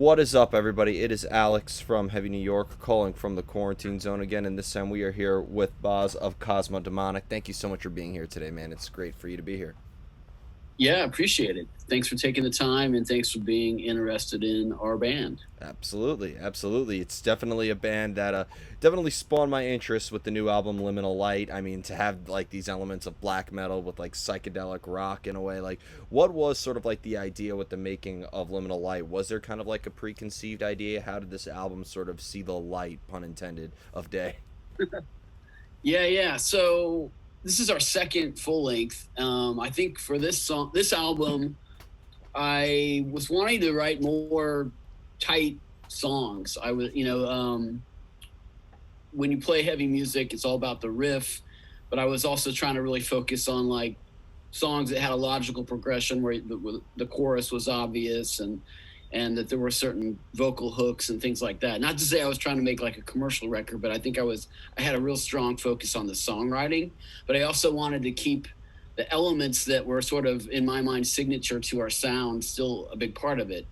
What is up, everybody? It is Alex from Heavy New York calling from the quarantine zone again, and this time we are here with Boz of Cosmodemonic. Thank you so much for being here today, man. It's great for you to be here. Yeah, appreciate it. Thanks for taking the time and thanks for being interested in our band. Absolutely, absolutely. It's definitely a band that definitely spawned my interest with the new album Liminal Light. I mean, to have like these elements of black metal with like psychedelic rock in a way, like what was sort of like the idea with the making of Liminal Light? Was there kind of like a preconceived idea? How did this album sort of see the light, pun intended, of day? Yeah. So this is our second full length. I think for this album, I was wanting to write more tight songs. I was, when you play heavy music, it's all about the riff, but I was also trying to really focus on like songs that had a logical progression where the chorus was obvious and that there were certain vocal hooks and things like that. Not to say I was trying to make like a commercial record, but I think I had a real strong focus on the songwriting, but I also wanted to keep the elements that were sort of in my mind signature to our sound still a big part of it.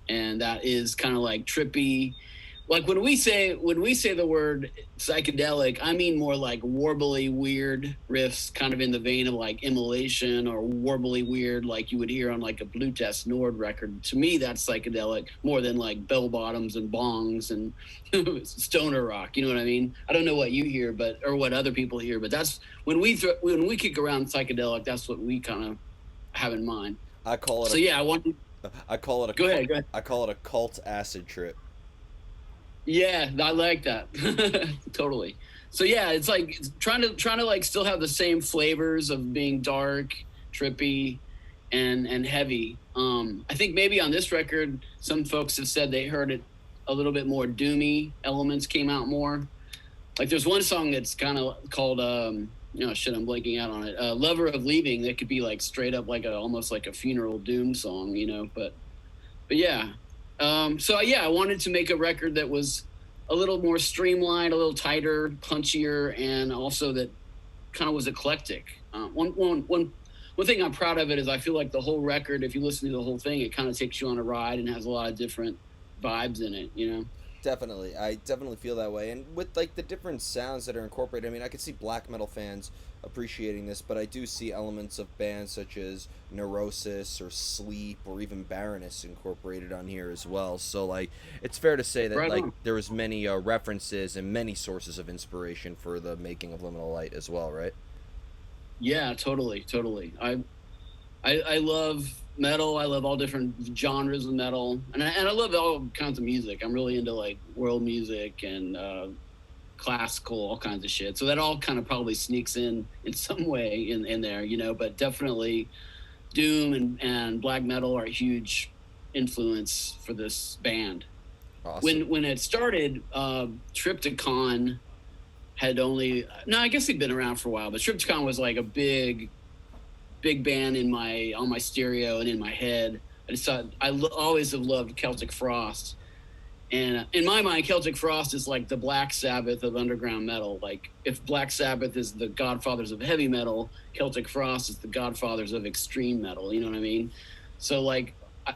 And that is kind of like trippy, like when we say the word psychedelic, I mean more like warbly weird riffs, kind of in the vein of like immolation or warbly weird, like you would hear on like a Blue Test Nord record. To me, that's psychedelic more than like bell bottoms and bongs and stoner rock. You know what I mean? I don't know what you hear, or what other people hear, but that's when we kick around psychedelic, that's what we kind of have in mind. I call it So yeah, I want. I call it a Go ahead. Go ahead. I call it a cult acid trip. Yeah, I like that. Totally. So yeah, it's like trying to like still have the same flavors of being dark, trippy, and heavy. I think maybe on this record, some folks have said they heard it a little bit more doomy. Elements came out more. Like there's one song that's kind of called shit, I'm blanking out on it. Lover of Leaving. That could be like straight up like almost like a funeral doom song, but yeah. So yeah, I wanted to make a record that was a little more streamlined, a little tighter, punchier, and also that kind of was eclectic. One thing I'm proud of it is I feel like the whole record, if you listen to the whole thing, it kind of takes you on a ride and has a lot of different vibes in it. Definitely, I definitely feel that way. And with like the different sounds that are incorporated, I mean, I could see black metal fans appreciating this, but I do see elements of bands such as Neurosis or Sleep or even Baroness incorporated on here as well. So like, it's fair to say that Right like on. there was many references and many sources of inspiration for the making of Liminal Light as well, right? Yeah, totally. I love metal. I love all different genres of metal, and I love all kinds of music. I'm really into like world music and classical, all kinds of shit. So that all kind of probably sneaks in some way in there, But definitely, doom and black metal are a huge influence for this band. Awesome. When it started, Triptychon had only no, I guess they'd been around for a while, but Triptychon was like a big band on my stereo and in my head. I just thought always have loved Celtic Frost, and in my mind, Celtic Frost is like the Black Sabbath of underground metal. Like if Black Sabbath is the godfathers of heavy metal, Celtic Frost is the godfathers of extreme metal. You know what I mean? So like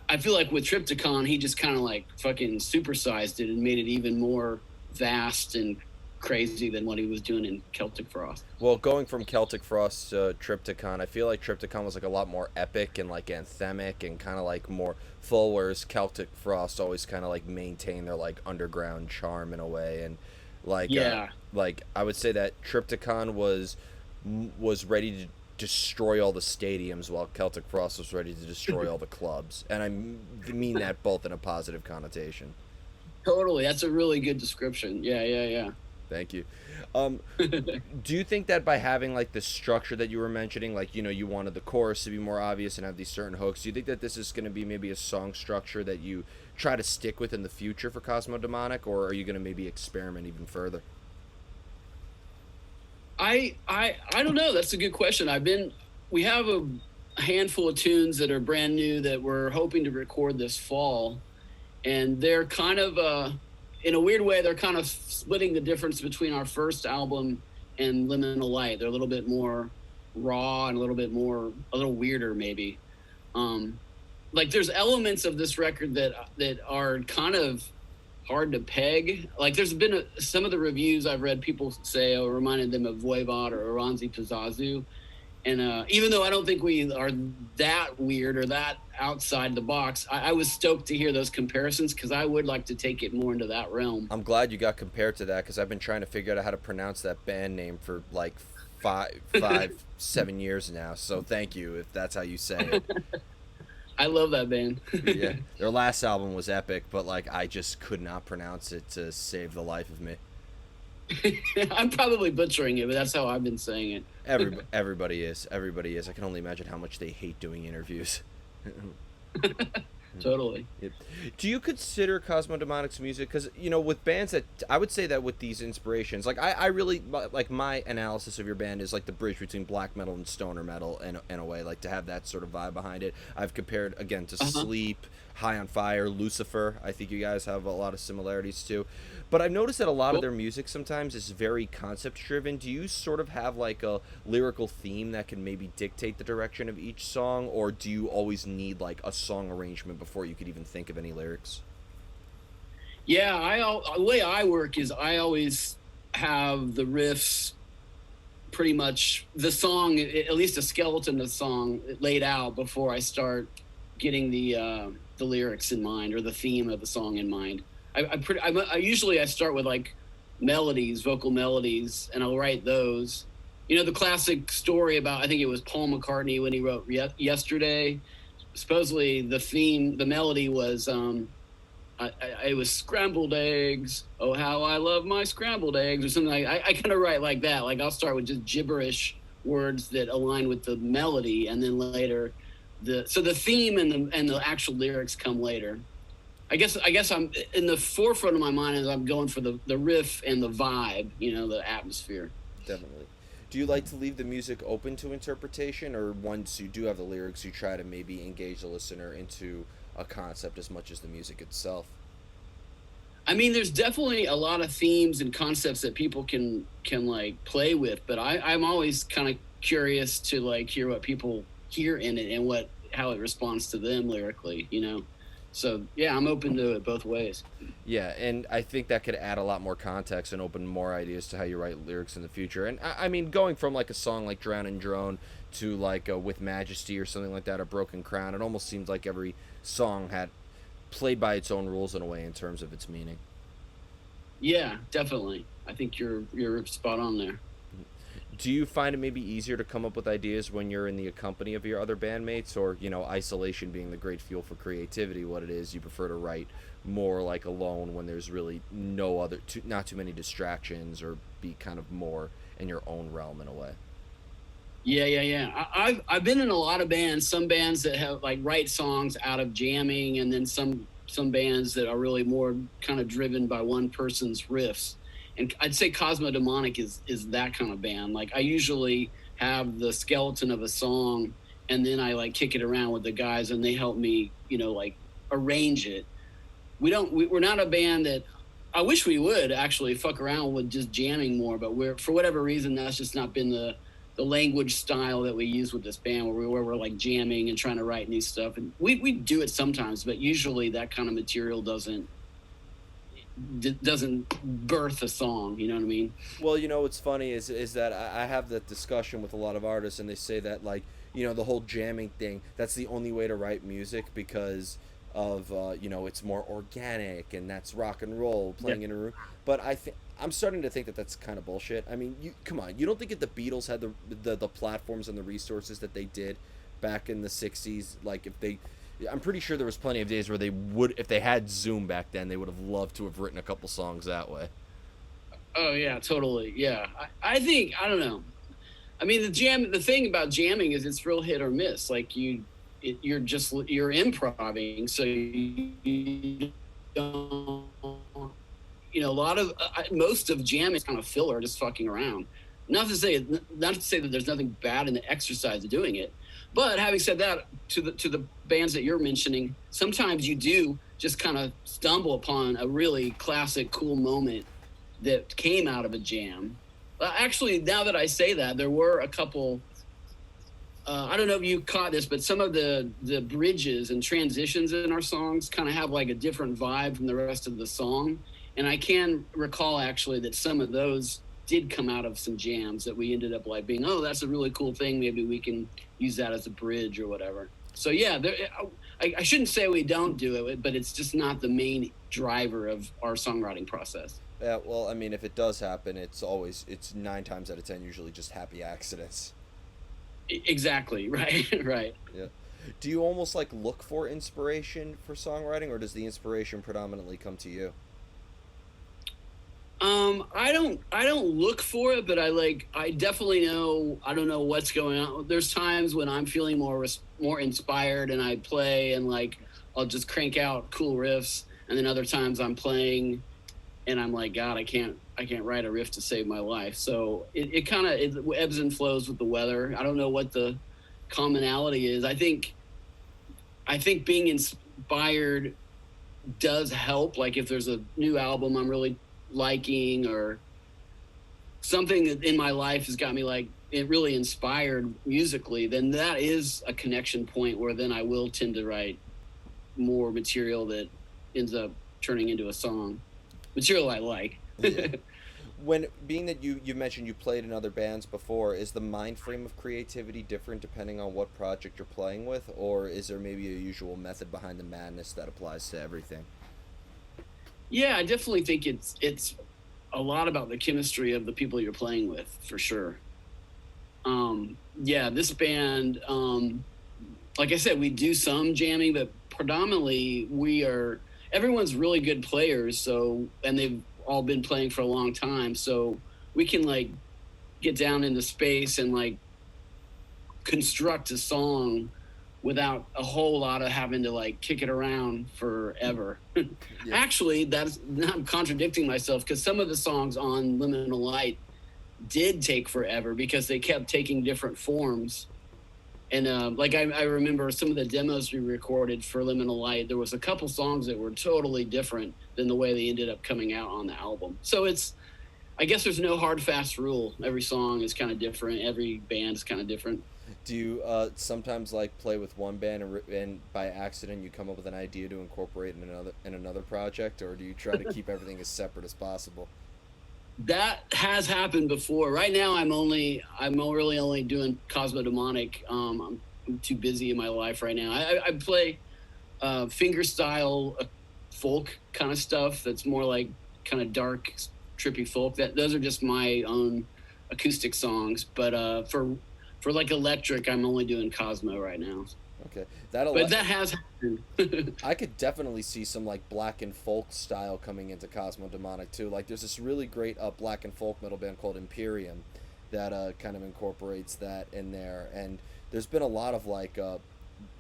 I feel like with Triptychon, he just kind of like fucking supersized it and made it even more vast and crazy than what he was doing in Celtic Frost. Well, going from Celtic Frost to Triptychon, I feel like Triptychon was like a lot more epic and like anthemic and kind of like more full, whereas Celtic Frost always kind of like maintained their like underground charm in a way. And like Yeah, like I would say that Triptychon was ready to destroy all the stadiums while Celtic Frost was ready to destroy all the clubs, and I mean that both in a positive connotation. totally. That's a really good description. Yeah. Thank you. Um, do you think that by having like the structure that you were mentioning, like you wanted the chorus to be more obvious and have these certain hooks, do you think that this is going to be maybe a song structure that you try to stick with in the future for Cosmodemonic, or are you going to maybe experiment even further? I don't know. That's a good question. We have a handful of tunes that are brand new that we're hoping to record this fall, and they're kind of in a weird way, they're kind of splitting the difference between our first album and Liminal Light. They're a little bit more raw and a little weirder maybe. Um, like there's elements of this record that are kind of hard to peg. Like there's been some of the reviews I've read, people say reminded them of Voivod or Oranzi Pizazu. And even though I don't think we are that weird or that outside the box, I was stoked to hear those comparisons because I would like to take it more into that realm. I'm glad you got compared to that because I've been trying to figure out how to pronounce that band name for like 7 years now. So thank you if that's how you say it. I love that band. Yeah, their last album was epic, but like I just could not pronounce it to save the life of me. I'm probably butchering it, but that's how I've been saying it. Everybody is. Everybody is. I can only imagine how much they hate doing interviews. Totally. Yep. Do you consider Cosmodemonic's music, because with bands that I would say that with these inspirations, like I really like, my analysis of your band is like the bridge between black metal and stoner metal in a way, like to have that sort of vibe behind it. I've compared again to Sleep, High on Fire, Lucifer. I think you guys have a lot of similarities too. But I've noticed that a lot of their music sometimes is very concept driven. Do you sort of have like a lyrical theme that can maybe dictate the direction of each song, or do you always need like a song arrangement before you could even think of any lyrics? Yeah, the way I work is I always have the riffs, pretty much the song, at least a skeleton of the song laid out before I start getting the lyrics in mind or the theme of the song in mind. I usually start with like melodies, vocal melodies, and I'll write those. The classic story about, I think it was Paul McCartney when he wrote Yesterday. Supposedly the melody was it was scrambled eggs. Oh, how I love my scrambled eggs, or something. I kind of write like that. Like I'll start with just gibberish words that align with the melody, and then later the theme and the actual lyrics come later. I guess I'm in the forefront of my mind as I'm going for the riff and the vibe, the atmosphere. Definitely. Do you like to leave the music open to interpretation, or once you do have the lyrics, you try to maybe engage the listener into a concept as much as the music itself? I mean, there's definitely a lot of themes and concepts that people can like play with, but I'm always kind of curious to like hear what people hear in it and how it responds to them lyrically, So yeah, I'm open to it both ways. Yeah, and I think that could add a lot more context and open more ideas to how you write lyrics in the future. And I mean, going from like a song like Drown and Drone to like With Majesty or something like that, or Broken Crown, it almost seems like every song had played by its own rules in a way in terms of its meaning. Yeah, definitely. I think you're spot on there. Do you find it maybe easier to come up with ideas when you're in the company of your other bandmates, or isolation being the great fuel for creativity, what it is you prefer to write more like alone when there's really not too many distractions, or be kind of more in your own realm in a way? Yeah. I've been in a lot of bands. Some bands that have like write songs out of jamming, and then some bands that are really more kind of driven by one person's riffs. And I'd say Cosmodemonic is that kind of band. Like I usually have the skeleton of a song, and then I like kick it around with the guys, and they help me, like arrange it. We're not a band that, I wish we would actually fuck around with just jamming more, but for whatever reason, that's just not been the language style that we use with this band, where we're like jamming and trying to write new stuff. And we do it sometimes, but usually that kind of material doesn't birth a song, you know what I mean? Well, what's funny is that I have that discussion with a lot of artists, and they say that like the whole jamming thing, that's the only way to write music because of it's more organic, and that's rock and roll playing in a room. But I'm starting to think that that's kind of bullshit. I mean, come on, you don't think if the Beatles had the platforms and the resources that they did back in the 60s, like I'm pretty sure there was plenty of days where they would, if they had Zoom back then, they would have loved to have written a couple songs that way. Oh yeah, totally. Yeah. I think, I don't know. I mean, the thing about jamming is it's real hit or miss. Like you're improvising. So you don't, a lot of, most of jamming is kind of filler, just fucking around. Not to say that there's nothing bad in the exercise of doing it. But having said that, to the bands that you're mentioning, sometimes you do just kind of stumble upon a really classic, cool moment that came out of a jam. Actually, now that I say that, there were a couple I don't know if you caught this, but some of the bridges and transitions in our songs kind of have like a different vibe from the rest of the song. And I can recall actually that some of those did come out of some jams that we ended up like being, oh, that's a really cool thing. Maybe we can use that as a bridge or whatever. So yeah, I shouldn't say we don't do it, but it's just not the main driver of our songwriting process. Yeah, well, I mean, if it does happen, it's 9 times out of 10 usually just happy accidents. Exactly. Right. Right. Yeah. Do you almost like look for inspiration for songwriting, or does the inspiration predominantly come to you? I don't look for it, but I definitely know, I don't know what's going on. There's times when I'm feeling more inspired and I play and like, I'll just crank out cool riffs. And then other times I'm playing and I'm like, God, I can't write a riff to save my life. So it kind of ebbs and flows with the weather. I don't know what the commonality is. I think being inspired does help. Like if there's a new album I'm really liking or something that in my life has got me like it really inspired musically, then that is a connection point where then I will tend to write more material that ends up turning into a song, material I like. Yeah. When being that you mentioned you played in other bands before, is the mind frame of creativity different depending on what project you're playing with, or is there maybe a usual method behind the madness that applies to everything? Yeah, I definitely think it's a lot about the chemistry of the people you're playing with, for sure. Yeah, this band, like I said, we do some jamming, but predominantly everyone's really good players. So, and they've all been playing for a long time. So we can like get down into space and like construct a song without a whole lot of having to like kick it around forever. Yeah. Actually, I'm contradicting myself because some of the songs on Liminal Light did take forever because they kept taking different forms. And like I remember some of the demos we recorded for Liminal Light, there was a couple songs that were totally different than the way they ended up coming out on the album. So I guess there's no hard, fast rule. Every song is kind of different. Every band is kind of different. Do you sometimes like play with one band and by accident you come up with an idea to incorporate in another project, or do you try to keep everything as separate as possible? That has happened before. Right now, I'm really only doing Kosmodemonic. I'm too busy in my life right now. I play fingerstyle folk kind of stuff. That's more like kind of dark, trippy folk. Those are just my own acoustic songs. But for like electric, I'm only doing Cosmo right now. Okay, but that has happened. I could definitely see some like black and folk style coming into Kosmodemonic too. Like there's this really great black and folk metal band called Imperium that kind of incorporates that in there, and there's been a lot of like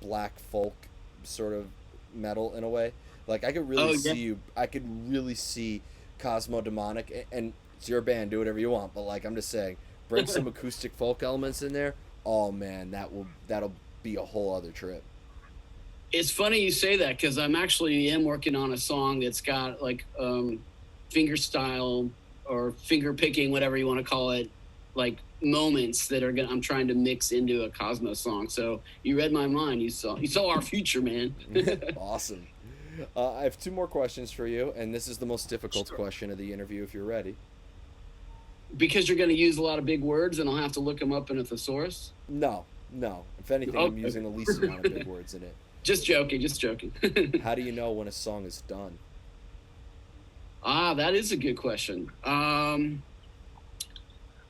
black folk sort of metal in a way. Like I could really see Kosmodemonic, and it's your band, do whatever you want, but like I'm just saying, bring some acoustic folk elements in there. Oh man, that'll be a whole other trip. It's funny you say that because I'm actually working on a song that's got like finger style or finger picking, whatever you want to call it, like moments that I'm trying to mix into a Cosmo song. So you read my mind. You saw our future, man. Awesome. I have 2 more questions for you, and this is the most difficult question of the interview if you're ready. Because you're going to use a lot of big words and I'll have to look them up in a thesaurus? No. If anything, okay. I'm using the least amount of big words in it. Just joking. How do you know when a song is done? That is a good question.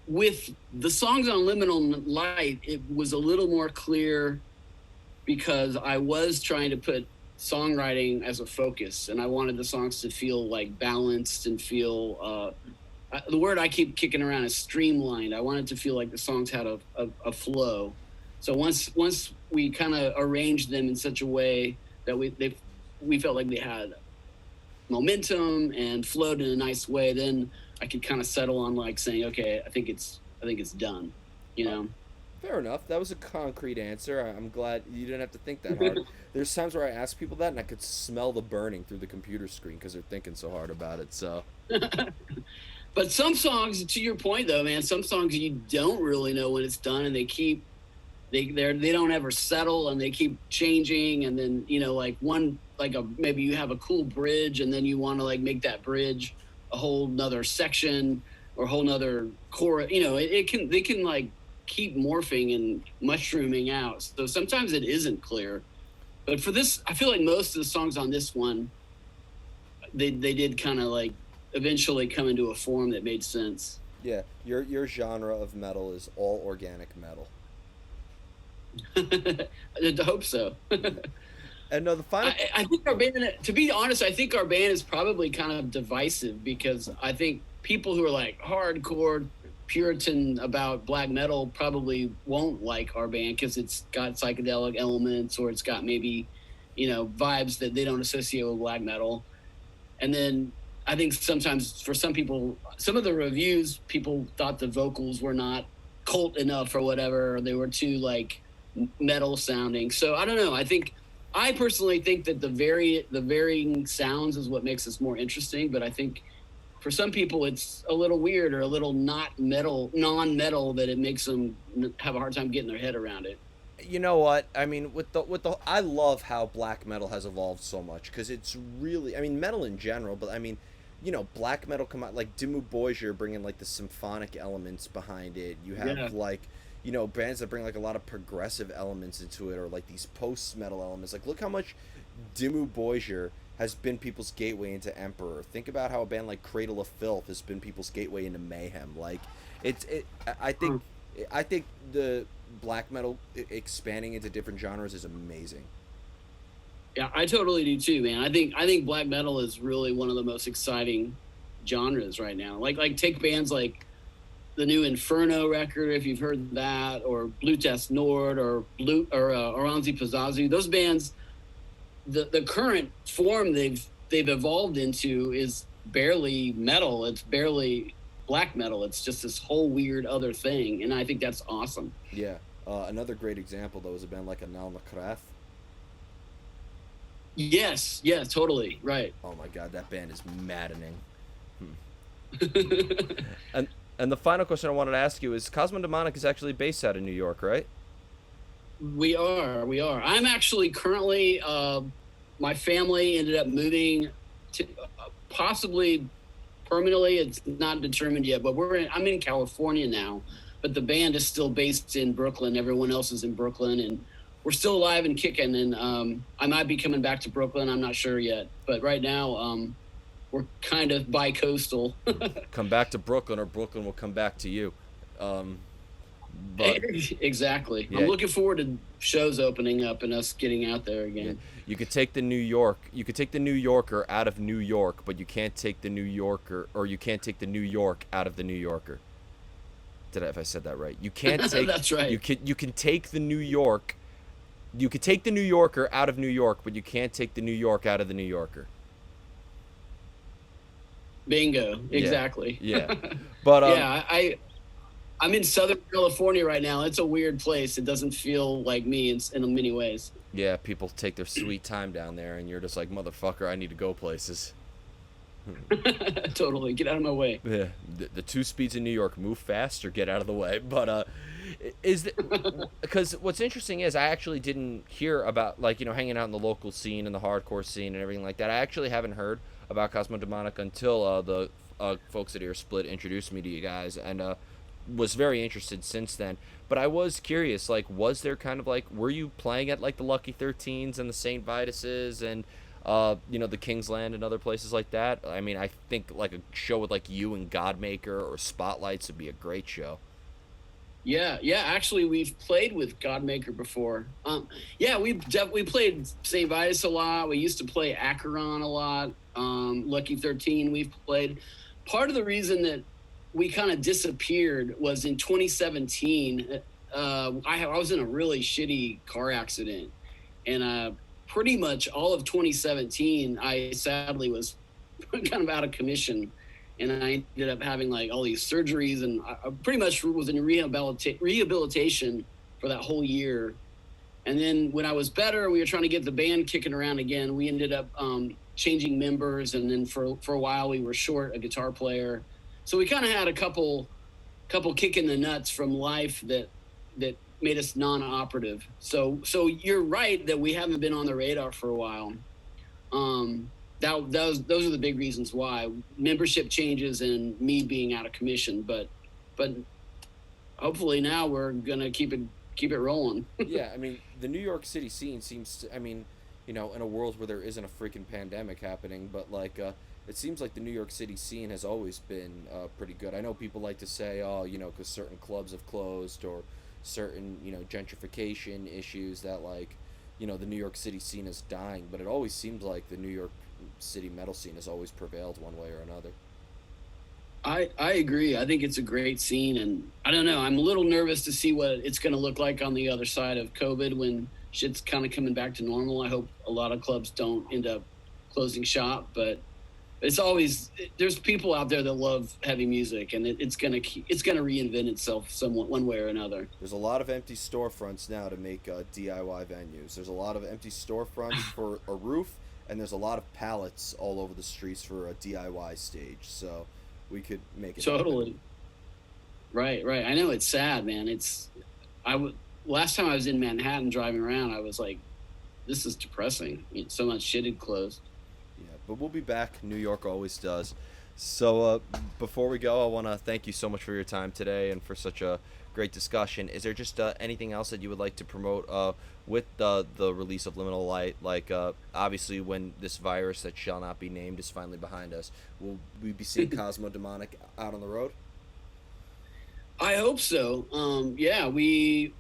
With the songs on Liminal Light, it was a little more clear because I was trying to put songwriting as a focus, and I wanted the songs to feel like balanced and feel the word I keep kicking around is streamlined. I wanted to feel like the songs had a flow. So once we kind of arranged them in such a way that we felt like they had momentum and flowed in a nice way, then I could kind of settle on like saying, okay, I think it's done, you know. Fair enough. That was a concrete answer. I'm glad you didn't have to think that hard. There's times where I ask people that and I could smell the burning through the computer screen because they're thinking so hard about it. So. But some songs, to your point though, man, some songs you don't really know when it's done, and they keep They don't ever settle, and they keep changing. And then, you know, like maybe you have a cool bridge, and then you want to like make that bridge a whole nother section or a whole nother chorus. You know, they can like keep morphing and mushrooming out. So sometimes it isn't clear. But for this, I feel like most of the songs on this one, they did kind of like eventually come into a form that made sense. Yeah, your genre of metal is all organic metal. I hope so. And no, the final. I think our band, to be honest, I think our band is probably kind of divisive, because I think people who are like hardcore Puritan about black metal probably won't like our band because it's got psychedelic elements, or it's got maybe, you know, vibes that they don't associate with black metal. And then I think sometimes for some people, some of the reviews, people thought the vocals were not cult enough or whatever, or they were too like metal sounding. So I don't know. I personally think that the varying sounds is what makes us more interesting. But I think for some people it's a little weird or a little non-metal, that it makes them have a hard time getting their head around it. You know what? I mean, with the I love how black metal has evolved so much, because it's really, I mean, metal in general, but I mean, you know, black metal come out like Dimmu Borgir bringing like the symphonic elements behind it. You have like, you know, bands that bring like a lot of progressive elements into it, or like these post metal elements. Like, look how much Dimmu Borgir has been people's gateway into Emperor. Think about how a band like Cradle of Filth has been people's gateway into Mayhem. Like, I think the black metal expanding into different genres is amazing. Yeah, I totally do too, man. I think black metal is really one of the most exciting genres right now. Like take bands like the new Inferno record, if you've heard that, or Blue Test Nord, or Oranzi Pizazu. Those bands, the current form they've evolved into is barely metal. It's barely black metal. It's just this whole weird other thing, and I think that's awesome. Yeah. Another great example though is a band like Anal Nakreth. Yes, yeah, totally, right. Oh my god, that band is maddening. And the final question I wanted to ask you is, Kosmodemonic is actually based out of New York, right? We are. I'm actually currently, my family ended up moving to possibly permanently. It's not determined yet, but I'm in California now, but the band is still based in Brooklyn. Everyone else is in Brooklyn, and we're still alive and kicking. And I might be coming back to Brooklyn. I'm not sure yet, but right now, we're kind of bi-coastal. Come back to Brooklyn, or Brooklyn will come back to you. But exactly. yeah. I'm looking forward to shows opening up and us getting out there again. Yeah. You could take the New Yorker out of New York, but you can't take the New Yorker, or you can't take the New York out of the New Yorker. If I said that right? You can't take. That's right. You can take the New York. You could take the New Yorker out of New York, but you can't take the New York out of the New Yorker. Bingo. Exactly. Yeah. But yeah, I'm in Southern California right now. It's a weird place. It doesn't feel like me in many ways. Yeah, people take their sweet time down there, and you're just like, motherfucker, I need to go places. Totally. Get out of my way. Yeah. The two speeds in New York: move fast or get out of the way. But because what's interesting is I actually didn't hear about, like, you know, hanging out in the local scene and the hardcore scene and everything like that. I actually haven't heard about Kosmodemonic until the folks at Earsplit introduced me to you guys, and was very interested since then. But I was curious, like, was there kind of like, were you playing at like the Lucky 13s and the St. Vituses and you know, the Kingsland and other places like that? I mean, I think like a show with like you and Godmaker or Spotlights would be a great show. Yeah. Actually, we've played with Godmaker before. Yeah, we played St. Vitus a lot. We used to play Acheron a lot. Lucky 13 we've played. Part of the reason that we kind of disappeared was in 2017. I was in a really shitty car accident, and pretty much all of 2017, I sadly was kind of out of commission. And I ended up having like all these surgeries, and I pretty much was in rehabilitation for that whole year. And then when I was better, we were trying to get the band kicking around again. We ended up changing members, and then for a while we were short a guitar player. So we kind of had a couple kick in the nuts from life that made us non-operative. So you're right that we haven't been on the radar for a while. Those are the big reasons why membership changes and me being out of commission. But hopefully now we're gonna keep it rolling. Yeah, I mean, the New York City scene seems to, I mean, in a world where there isn't a freaking pandemic happening, but like, it seems like the New York City scene has always been pretty good. I know people like to say, oh, because certain clubs have closed or certain, gentrification issues that, like, the New York City scene is dying, but it always seems like the New York City metal scene has always prevailed one way or another. I agree. I think it's a great scene, and I don't know. I'm a little nervous to see what it's going to look like on the other side of COVID when shit's kind of coming back to normal. I hope a lot of clubs don't end up closing shop, but it's always there's people out there that love heavy music, and it's gonna reinvent itself somewhat one way or another. There's a lot of empty storefronts now to make DIY venues. There's a lot of empty storefronts for a roof, and there's a lot of pallets all over the streets for a DIY stage. So we could make it Totally. happen. Right. I know it's sad, man. Last time I was in Manhattan driving around, I was like, this is depressing. So much shit had closed. Yeah, but we'll be back. New York always does. So before we go, I want to thank you so much for your time today and for such a great discussion. Is there just anything else that you would like to promote with the release of Liminal Light? Like, obviously, when this virus that shall not be named is finally behind us, will we be seeing Kosmodemonic out on the road? I hope so. Yeah,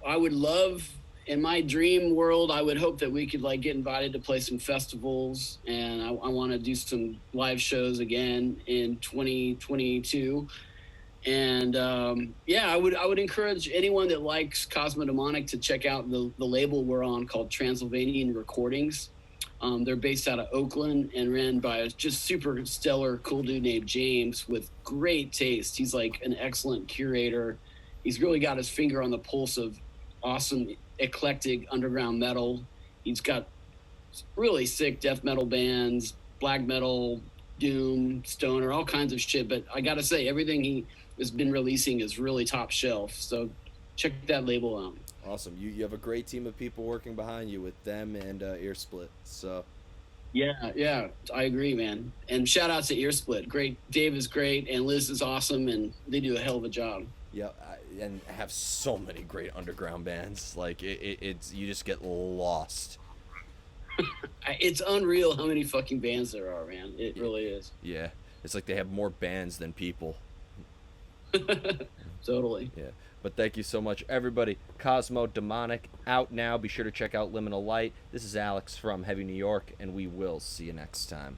I would love in my dream world. I would hope that we could like get invited to play some festivals, and I want to do some live shows again in 2022. And yeah, I would encourage anyone that likes Cosmodemonic to check out the label we're on called Transylvanian Recordings. They're based out of Oakland and ran by a just super stellar, cool dude named James with great taste. He's like an excellent curator. He's really got his finger on the pulse of awesome, eclectic underground metal. He's got really sick death metal bands, black metal, doom, stoner, all kinds of shit. But I gotta say, everything he has been releasing is really top shelf. So check that label out. Awesome. You have a great team of people working behind you with them and Earsplit. So Yeah, I agree, man. And shout out to Earsplit. Great, Dave is great, and Liz is awesome, and they do a hell of a job. yeah, and have so many great underground bands. Like it's you just get lost. It's unreal how many fucking bands there are, man. It really is. Yeah, it's like they have more bands than people. Totally. Yeah. But thank you so much, everybody. Cosmodemonic out now. Be sure to check out Liminal Light. This is Alex from Heavy New York, and we will see you next time.